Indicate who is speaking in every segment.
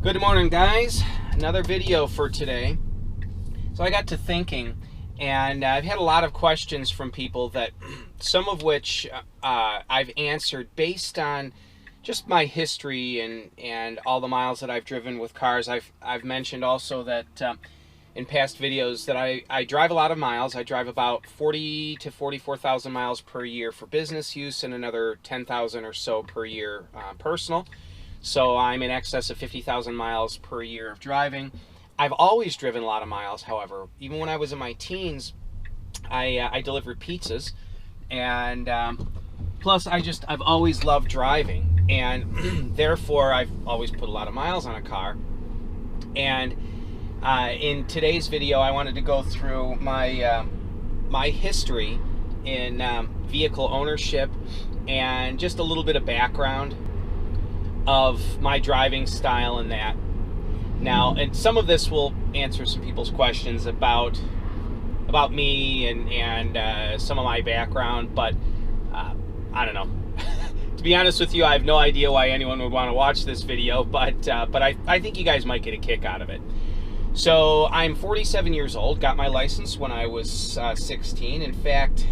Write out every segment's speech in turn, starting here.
Speaker 1: Good morning, guys. Another video for today. So I got to thinking, and I've had a lot of questions from people that some of which I've answered based on just my history and all the miles that I've driven with cars. I've mentioned also that in past videos that I drive a lot of miles. I drive about 40 to 44,000 miles per year for business use and another 10,000 or so per year personal. So I'm in excess of 50,000 miles per year of driving. I've always driven a lot of miles, however. Even when I was in my teens, I delivered pizzas, and plus I've always loved driving, and therefore I've always put a lot of miles on a car. And in today's video, I wanted to go through my my history in vehicle ownership and just a little bit of background of my driving style and that. Now, and some of this will answer some people's questions about me and some of my background, but I don't know. To be honest with you, I have no idea why anyone would want to watch this video, but I think you guys might get a kick out of it. So I'm 47 years old, got my license when I was 16. In fact,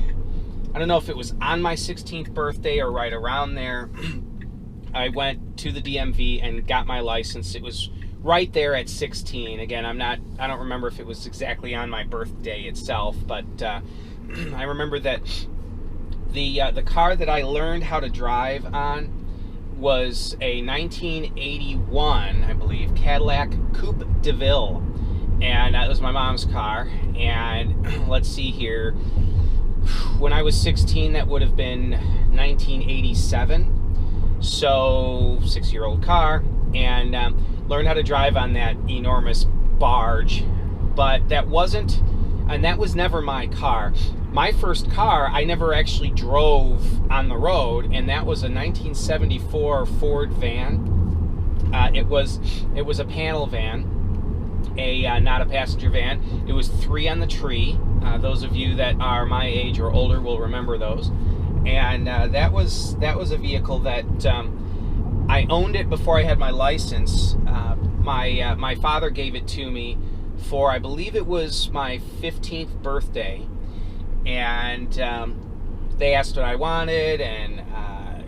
Speaker 1: I don't know if it was on my 16th birthday or right around there. I went to the DMV and got my license. It was right there at 16. Again, I don't remember if it was exactly on my birthday itself, but I remember that the car that I learned how to drive on was a 1981, I believe, Cadillac Coupe de Ville, and that was my mom's car. And let's see here, when I was 16, that would have been 1987. So 6-year-old car, and learned how to drive on that enormous barge. But that was never my car. My first car I never actually drove on the road, and that was a 1974 Ford van. It was a panel van, not a passenger van. It was 3 on the tree. Those of you that are my age or older will remember those. And that was a vehicle that I owned it before I had my license. My father gave it to me for, I believe it was my 15th birthday, and they asked what I wanted, and I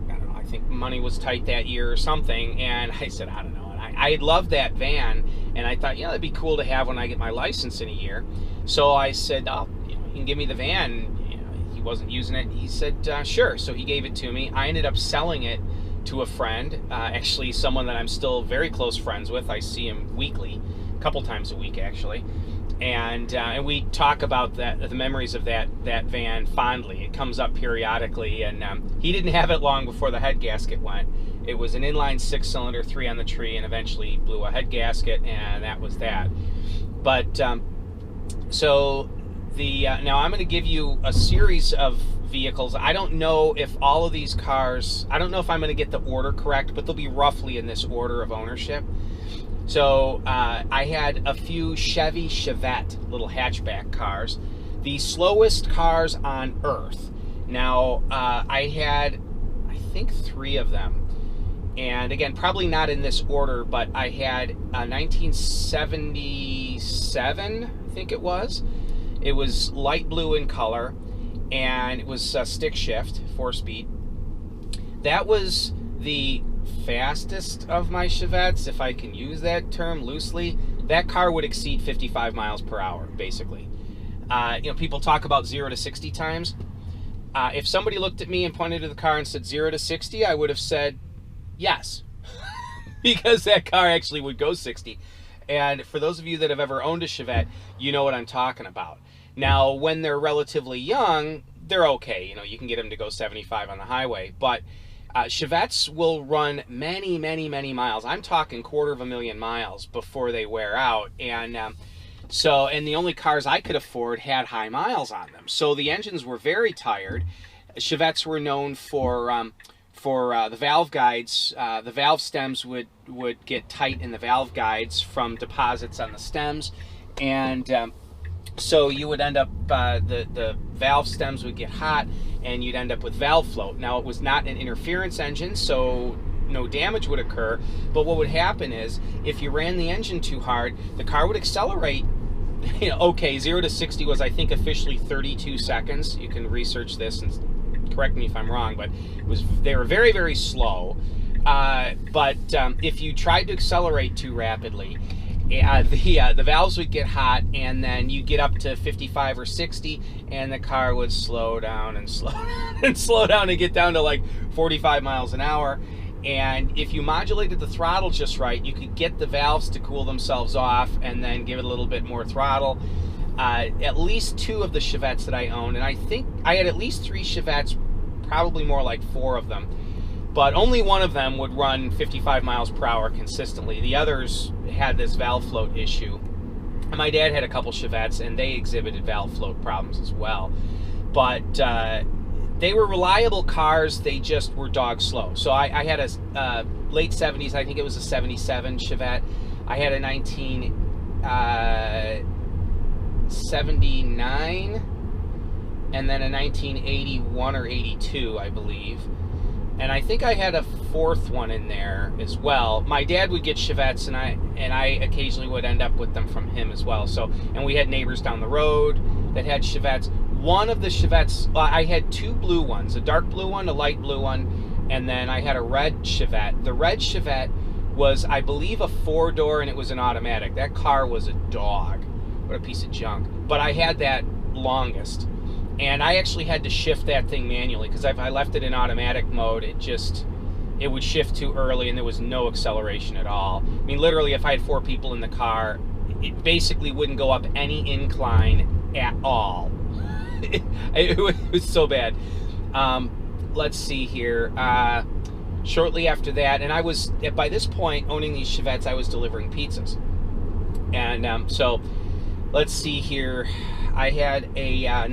Speaker 1: don't know, I think money was tight that year or something, and I said I don't know. And I loved that van, and I thought, that'd be cool to have when I get my license in a year. So I said, you can give me the van. He wasn't using it. He said, sure. So he gave it to me. I ended up selling it to a friend, actually someone that I'm still very close friends with. I see him weekly, a couple times a week actually, and we talk about the memories of that van fondly. It comes up periodically, and he didn't have it long before the head gasket went. It was an inline 6-cylinder, 3 on the tree, and eventually blew a head gasket, and that was that. But so now I'm going to give you a series of vehicles. I don't know if all of these cars, I don't know if I'm going to get the order correct, but they'll be roughly in this order of ownership. So I had a few Chevy Chevette little hatchback cars, the slowest cars on earth. Now I had, I think, 3 of them. And again, probably not in this order, but I had a 1977, I think it was. It was light blue in color, and it was stick shift, 4-speed. That was the fastest of my Chevettes, if I can use that term loosely. That car would exceed 55 miles per hour, basically. People talk about 0 to 60 times. If somebody looked at me and pointed to the car and said 0 to 60, I would have said yes, because that car actually would go 60. And for those of you that have ever owned a Chevette, you know what I'm talking about. Now, when they're relatively young, they're okay. You can get them to go 75 on the highway. But Chevettes will run many, many, many miles. I'm talking 250,000 miles before they wear out. And and the only cars I could afford had high miles on them. So the engines were very tired. Chevettes were known for the valve guides. The valve stems would get tight in the valve guides from deposits on the stems, and so you would end up, the valve stems would get hot, and you'd end up with valve float. Now, it was not an interference engine, so no damage would occur. But what would happen is, if you ran the engine too hard, the car would accelerate. You know, okay, 0 to 60 was, I think, officially 32 seconds. You can research this and correct me if I'm wrong, but they were very, very slow. But if you tried to accelerate too rapidly, the valves would get hot, and then you get up to 55 or 60, and the car would slow down and slow down and slow down and get down to like 45 miles an hour. And if you modulated the throttle just right, you could get the valves to cool themselves off and then give it a little bit more throttle. At least 2 of the Chevettes that I owned, and I think I had at least 3 Chevettes, probably more like 4 of them, but only one of them would run 55 miles per hour consistently. The others had this valve float issue. And my dad had a couple Chevettes, and they exhibited valve float problems as well. But they were reliable cars, they just were dog slow. So I had a late 70s, I think it was a 77 Chevette. I had a 1979, and then a 1981 or 82, I believe. And I think I had a 4th one in there as well. My dad would get Chevettes, and I occasionally would end up with them from him as well. So, and we had neighbors down the road that had Chevettes. One of the Chevettes, I had 2 blue ones, a dark blue one, a light blue one, and then I had a red Chevette. The red Chevette was, I believe, a 4-door, and it was an automatic. That car was a dog. What a piece of junk. But I had that longest. And I actually had to shift that thing manually, because if I left it in automatic mode, it would shift too early, and there was no acceleration at all. I mean, literally, if I had 4 people in the car, it basically wouldn't go up any incline at all. It was so bad. Let's see here. Shortly after that, and I was, by this point, owning these Chevettes, I was delivering pizzas. And so, let's see here. I had a I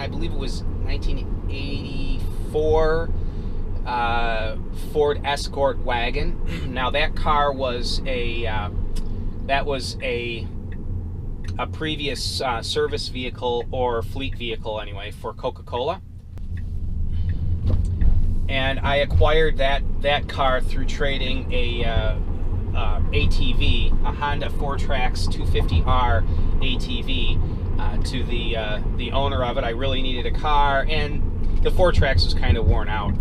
Speaker 1: believe it was 1984 Ford Escort wagon. Now that car was a previous service vehicle, or fleet vehicle anyway, for Coca-Cola. And I acquired that car through trading a ATV, a Honda 4Trax 250R ATV, to the owner of it. I really needed a car, and the 4Trax was kind of worn out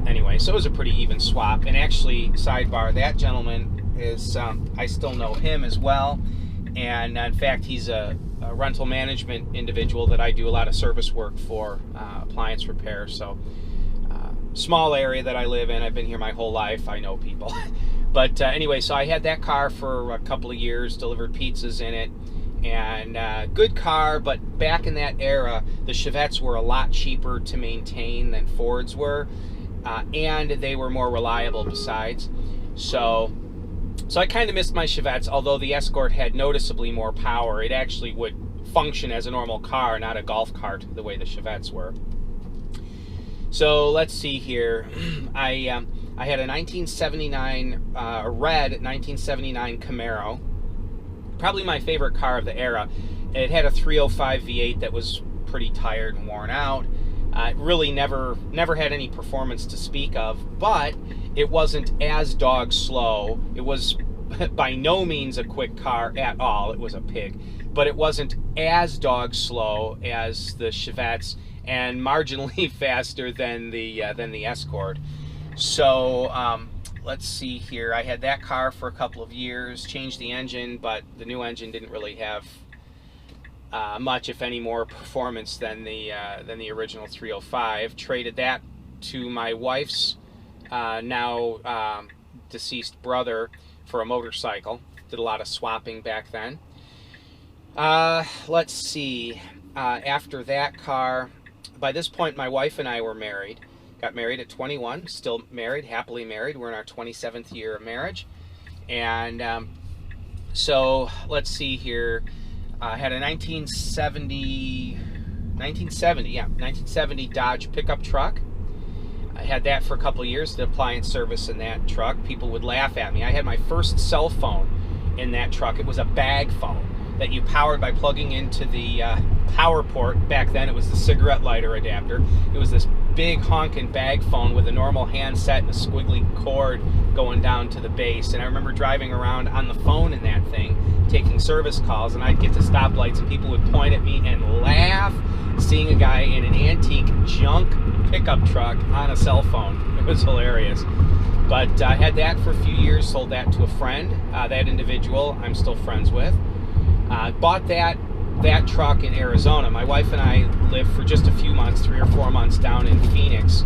Speaker 1: anyway, so it was a pretty even swap. And actually, sidebar, that gentleman is, I still know him as well, and in fact, he's a rental management individual that I do a lot of service work for, appliance repair. So small area that I live in. I've been here my whole life. I know people. But anyway, so I had that car for a couple of years, delivered pizzas in it, and good car. But back in that era, the Chevettes were a lot cheaper to maintain than Fords were, and they were more reliable besides. So I kind of missed my Chevettes, although the Escort had noticeably more power. It actually would function as a normal car, not a golf cart, the way the Chevettes were. So let's see here. I had a 1979, a red 1979 Camaro, probably my favorite car of the era. It had a 305 V8 that was pretty tired and worn out. It really never had any performance to speak of, but it wasn't as dog slow. It was by no means a quick car at all. It was a pig, but it wasn't as dog slow as the Chevettes, and marginally faster than the Escort. So let's see here. I had that car for a couple of years, changed the engine, but the new engine didn't really have much, if any, more performance than the original 305. Traded that to my wife's now deceased brother for a motorcycle. Did a lot of swapping back then. Let's see. After that car, by this point, my wife and I were married. Got married at 21, still married, happily married. We're in our 27th year of marriage. And so let's see here. I had a 1970 Dodge pickup truck. I had that for a couple of years, did appliance service in that truck. People would laugh at me. I had my first cell phone in that truck. It was a bag phone that you powered by plugging into the power port. Back then it was the cigarette lighter adapter. It was this big honking bag phone with a normal handset and a squiggly cord going down to the base. And I remember driving around on the phone in that thing, taking service calls, and I'd get to stoplights and people would point at me and laugh, seeing a guy in an antique junk pickup truck on a cell phone. It was hilarious. But I had that for a few years, sold that to a friend. That individual I'm still friends with. Bought that truck in Arizona. My wife and I lived for just a few months, 3 or 4 months down in Phoenix,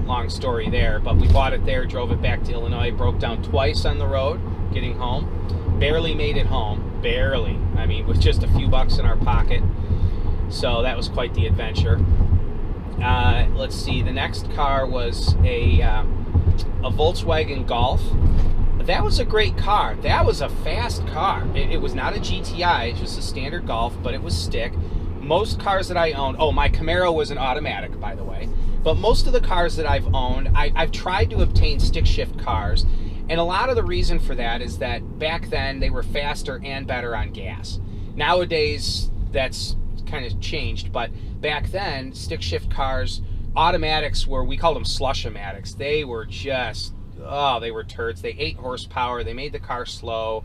Speaker 1: long story there, but we bought it there, drove it back to Illinois, broke down twice on the road getting home, barely made it home, barely, I mean, with just a few bucks in our pocket, so that was quite the adventure. Let's see, the next car was a Volkswagen Golf. That was a great car. That was a fast car. It was not a GTI, it's just a standard Golf, but it was stick. Most cars that I owned, oh, my Camaro was an automatic, by the way, but most of the cars that I've owned, I've tried to obtain stick shift cars, and a lot of the reason for that is that back then they were faster and better on gas. Nowadays, that's kind of changed, but back then, stick shift cars, automatics were, we called them slush-o-matics. They were just, oh, they were turds. They 8 horsepower. They made the car slow.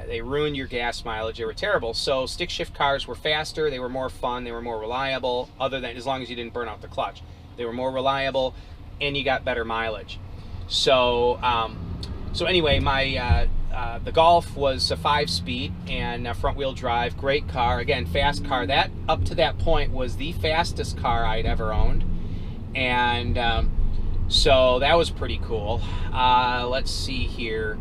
Speaker 1: They ruined your gas mileage. They were terrible. So stick shift cars were faster. They were more fun. They were more reliable, other than as long as you didn't burn out the clutch. They were more reliable, and you got better mileage. So, so anyway, the Golf was a 5-speed and front-wheel drive. Great car. Again, fast car. That, up to that point, was the fastest car I'd ever owned. And so that was pretty cool. Let's see here.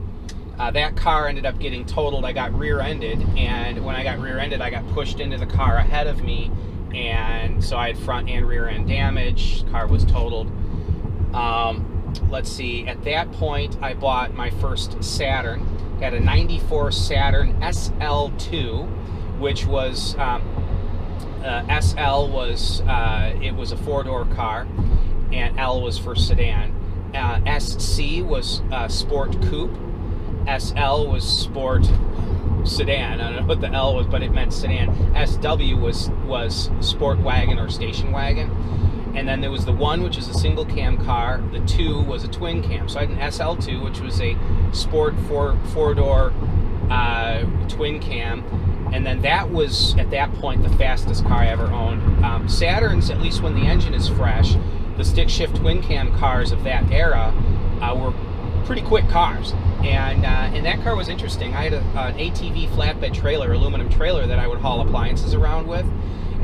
Speaker 1: That car ended up getting totaled. I got rear-ended, and when I got rear-ended, I got pushed into the car ahead of me, and so I had front and rear end damage. Car was totaled. Let's see, at that point I bought my first Saturn. Had a 94 Saturn SL2, which was SL was it was a 4-door car, and L was for sedan. SC was Sport Coupe. SL was Sport Sedan. I don't know what the L was, but it meant sedan. SW was Sport Wagon or Station Wagon. And then there was the 1, which is a single cam car. The 2 was a twin cam. So I had an SL2, which was a Sport 4-door twin cam. And then that was, at that point, the fastest car I ever owned. Saturns, at least when the engine is fresh, the stick shift twin cam cars of that era were pretty quick cars. And that car was interesting. I had an ATV flatbed trailer, aluminum trailer, that I would haul appliances around with.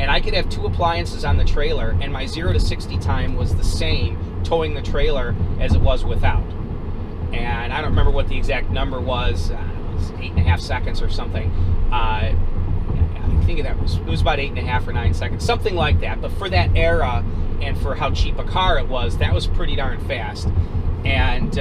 Speaker 1: And I could have 2 appliances on the trailer, and my 0 to 60 time was the same towing the trailer as it was without. And I don't remember what the exact number was. It was 8.5 seconds or something. I think it was about 8.5 or 9 seconds, something like that. But for that era and for how cheap a car it was, that was pretty darn fast. And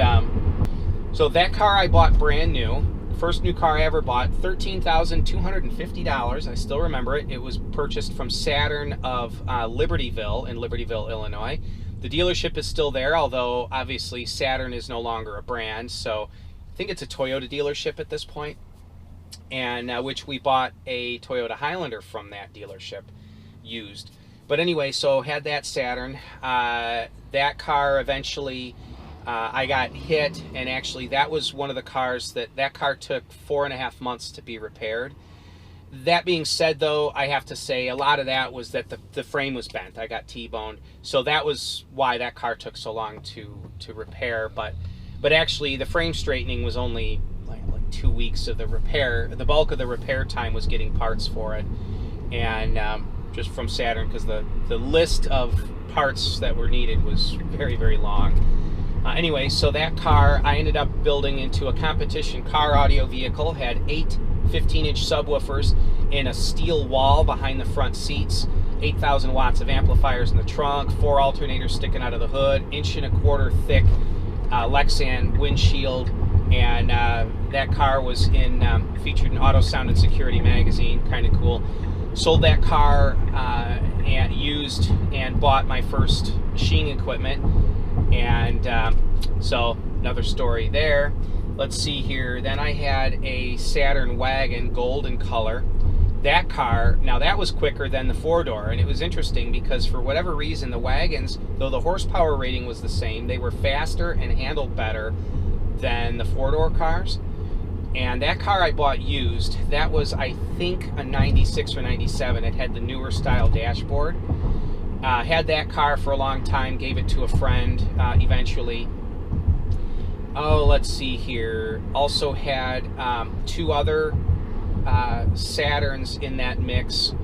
Speaker 1: so that car I bought brand new. First new car I ever bought, $13,250. I still remember it. It was purchased from Saturn of Libertyville in Libertyville, Illinois. The dealership is still there, although obviously Saturn is no longer a brand. So I think it's a Toyota dealership at this point, and which we bought a Toyota Highlander from that dealership used. But anyway, so had that Saturn. That car eventually, I got hit, and actually that was one of the cars that car took 4.5 months to be repaired. That being said, though, I have to say a lot of that was that the frame was bent. I got T-boned, so that was why that car took so long to repair. But actually the frame straightening was only like 2 weeks of the repair. The bulk of the repair time was getting parts for it, and just from Saturn, because the list of parts that were needed was very, very long. Anyway, so that car I ended up building into a competition car audio vehicle. Had 8 15-inch subwoofers in a steel wall behind the front seats, 8,000 watts of amplifiers in the trunk, 4 alternators sticking out of the hood, 1.25 inch thick Lexan windshield, and that car was featured in Auto Sound and Security magazine. Kind of cool. Sold that car and used and bought my first machining equipment. And so another story there. Let's see here. Then I had a Saturn wagon, gold in color, that car, now that was quicker than the four-door, and it was interesting because for whatever reason the wagons, though the horsepower rating was the same, they were faster and handled better than the four-door cars. And that car I bought used, that was I think a 96 or 97. It had the newer style dashboard. Had that car for a long time, gave it to a friend eventually. Oh, let's see here. Also had two other Saturns in that mix.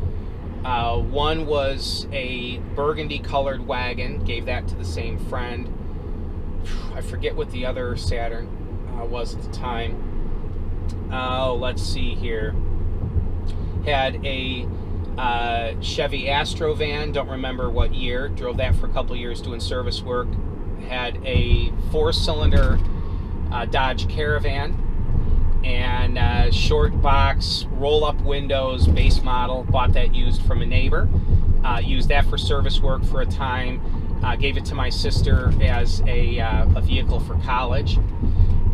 Speaker 1: One was a burgundy colored wagon, gave that to the same friend. I forget what the other Saturn was at the time. Oh, let's see here. Had a Chevy Astro van, don't remember what year. Drove that for a couple years doing service work. Had a four-cylinder Dodge Caravan and short box, roll-up windows, base model. Bought that used from a neighbor. Used that for service work for a time. Gave it to my sister as a vehicle for college.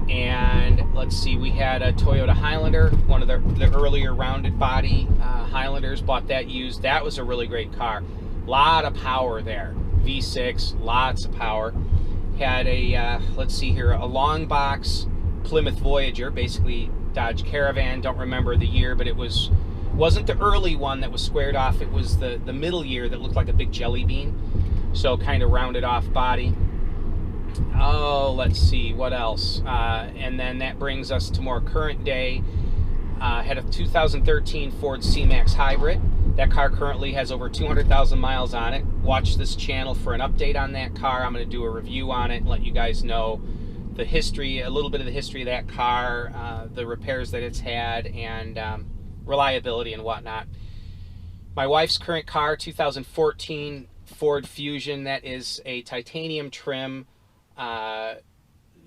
Speaker 1: And let's see, we had a Toyota Highlander, one of the earlier rounded body Highlanders. Bought that used. That was a really great car. Lot of power there. V6, lots of power. Had a, let's see here, a long box Plymouth Voyager, basically Dodge Caravan. Don't remember the year, but it wasn't the early one that was squared off. It was the middle year that looked like a big jelly bean. So kind of rounded off body. Oh, let's see, what else? And then that brings us to more current day. Had a 2013 Ford C-Max Hybrid. That car currently has over 200,000 miles on it. Watch this channel for an update on that car. I'm going to do a review on it and let you guys know the history, a little bit of the history of that car, the repairs that it's had, and reliability and whatnot. My wife's current car, 2014 Ford Fusion. That is a titanium trim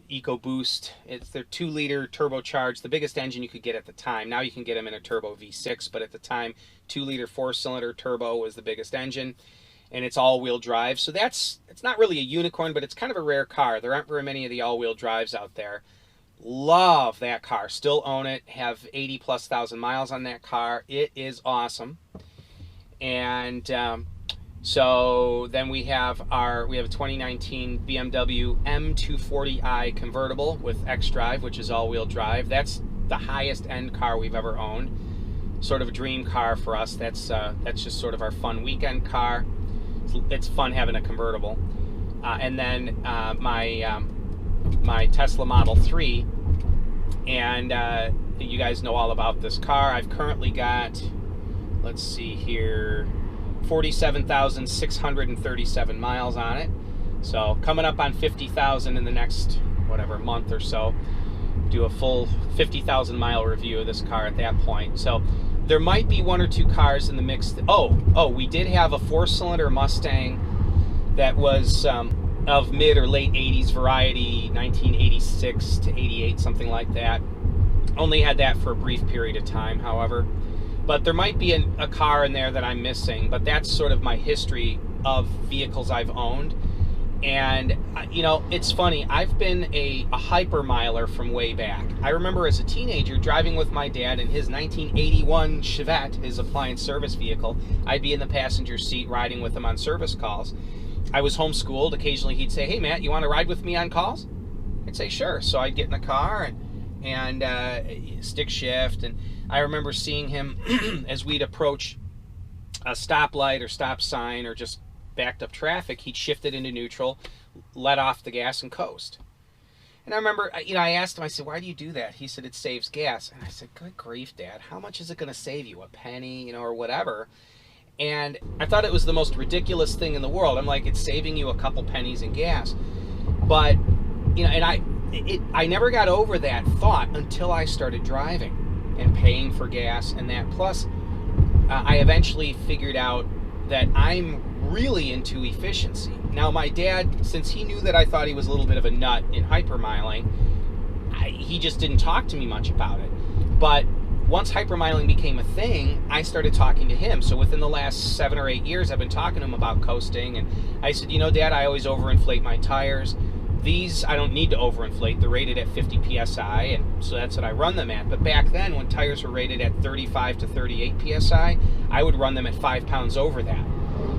Speaker 1: EcoBoost. It's their 2-liter turbocharged, the biggest engine you could get at the time. Now you can get them in a turbo V6, but at the time 2-liter 4-cylinder turbo was the biggest engine, and it's all-wheel drive. So it's not really a unicorn, but it's kind of a rare car. There aren't very many of the all-wheel drives out there. Love that car. Still own it. Have 80+ thousand miles on that car. It is awesome. And so then we have a 2019 BMW M240i convertible with xDrive, which is all-wheel drive. That's the highest end car we've ever owned. Sort of a dream car for us. That's just sort of our fun weekend car. It's fun having a convertible. And then my Tesla Model 3, and you guys know all about this car. I've currently got, let's see here, 47,637 miles on it. So coming up on 50,000 in the next, whatever, month or so. Do a full 50,000 mile review of this car at that point. So there might be one or two cars in the mix. Oh, we did have a 4-cylinder Mustang that was of mid or late 80s variety, 1986 to 88, something like that. Only had that for a brief period of time, however. But there might be a car in there that I'm missing, but that's sort of my history of vehicles I've owned. And, you know, it's funny, I've been a hypermiler from way back. I remember as a teenager driving with my dad in his 1981 Chevette, his appliance service vehicle. I'd be in the passenger seat riding with him on service calls. I was homeschooled. Occasionally he'd say, "Hey, Matt, you want to ride with me on calls?" I'd say, "Sure." So I'd get in the car and stick shift. And I remember seeing him as we'd approach a stoplight or stop sign or just backed up traffic, he'd shift it into neutral, let off the gas, and coast. And I remember, you know, I asked him, I said, "Why do you do that?" He said, "It saves gas." And I said, "Good grief, Dad, how much is it going to save you? A penny, you know, or whatever?" And I thought it was the most ridiculous thing in the world. I'm like, it's saving you a couple pennies in gas. But, you know, and I never got over that thought until I started driving and paying for gas and that. Plus, I eventually figured out that I'm really into efficiency. Now, my dad, since he knew that I thought he was a little bit of a nut in hypermiling, he just didn't talk to me much about it. But once hypermiling became a thing, I started talking to him. So within the last 7 or 8 years, I've been talking to him about coasting. And I said, "You know, Dad, I always overinflate my tires. these I don't need to overinflate. They're rated at 50 psi, and so that's what I run them at. But back then, when tires were rated at 35 to 38 psi, I would run them at 5 pounds over that.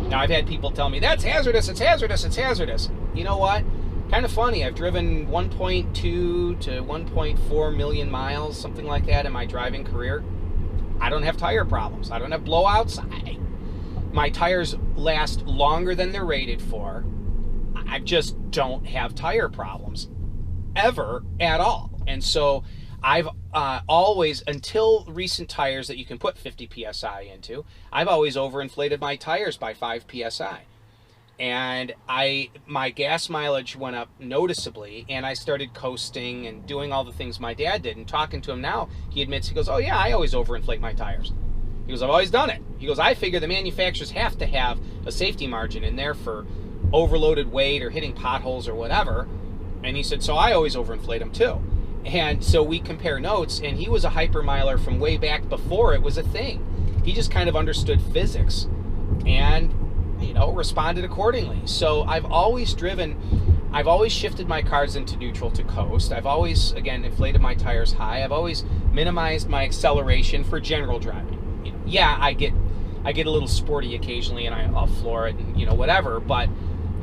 Speaker 1: Now, I've had people tell me, that's hazardous, it's hazardous, it's hazardous. You know what? Kind of funny. I've driven 1.2 to 1.4 million miles, something like that, in my driving career. I don't have tire problems. I don't have blowouts. My tires last longer than they're rated for. I just don't have tire problems ever at all. And so I've always, until recent tires that you can put 50 psi into, I've always overinflated my tires by 5 psi. And my gas mileage went up noticeably, and I started coasting and doing all the things my dad did. And talking to him now, he admits, he goes, oh yeah, I always overinflate my tires. He goes, I've always done it. He goes, I figure the manufacturers have to have a safety margin in there for overloaded weight or hitting potholes or whatever. And he said, so I always overinflate them too. And so we compare notes, and he was a hypermiler from way back before it was a thing. He just kind of understood physics and, responded accordingly. So I've always shifted my cars into neutral to coast. I've always, again, inflated my tires high. I've always minimized my acceleration for general driving. Yeah, I get a little sporty occasionally, and I'll floor it and, whatever. But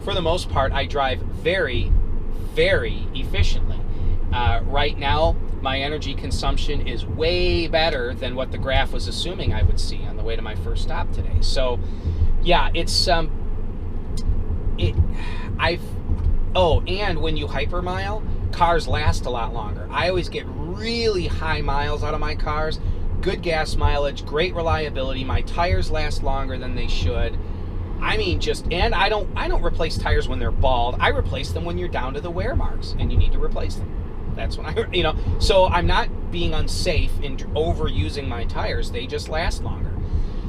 Speaker 1: for the most part, I drive very, very efficiently. Right now, my energy consumption is way better than what the graph was assuming I would see on the way to my first stop today. So, yeah, it's and when you hypermile, cars last a lot longer. I always get really high miles out of my cars, good gas mileage, great reliability. My tires last longer than they should. I mean, and I don't replace tires when they're bald. I replace them when you're down to the wear marks and you need to replace them. That's when so I'm not being unsafe in overusing my tires. They just last longer.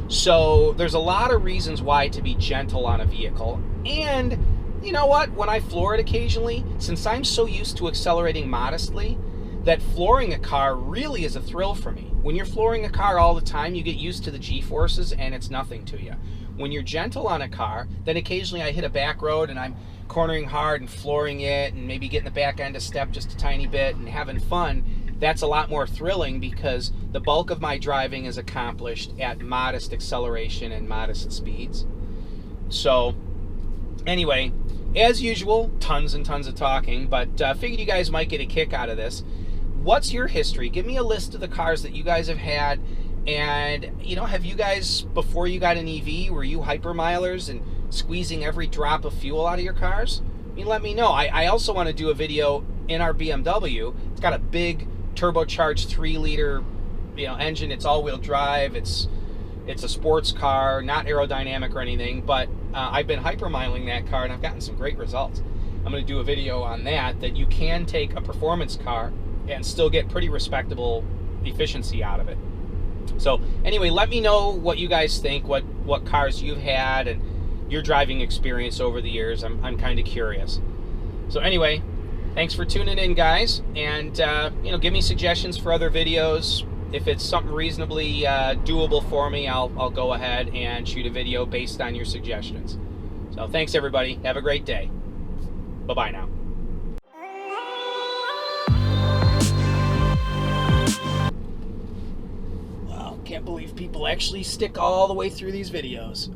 Speaker 1: So there's a lot of reasons why to be gentle on a vehicle. And you know what? When I floor it occasionally, since I'm so used to accelerating modestly, that flooring a car really is a thrill for me. When you're flooring a car all the time, you get used to the G-forces and it's nothing to you. When you're gentle on a car, then occasionally I hit a back road and I'm cornering hard and flooring it and maybe getting the back end a step just a tiny bit and having fun. That's a lot more thrilling because the bulk of my driving is accomplished at modest acceleration and modest speeds. So anyway, as usual, tons and tons of talking, but figured you guys might get a kick out of this. What's your history? Give me a list of the cars that you guys have had. And, have you guys, before you got an EV, were you hypermilers and squeezing every drop of fuel out of your cars? I mean, let me know. I also want to do a video in our BMW. It's got a big turbocharged 3-liter, engine. It's all-wheel drive. It's a sports car, not aerodynamic or anything, but I've been hypermiling that car and I've gotten some great results. I'm going to do a video on that you can take a performance car and still get pretty respectable efficiency out of it. So anyway, let me know what you guys think, what cars you've had and your driving experience over the years. I'm kind of curious. So anyway, thanks for tuning in, guys, and give me suggestions for other videos. If it's something reasonably doable for me, I'll go ahead and shoot a video based on your suggestions. So thanks, everybody. Have a great day. Bye-bye now. Wow, can't believe people actually stick all the way through these videos.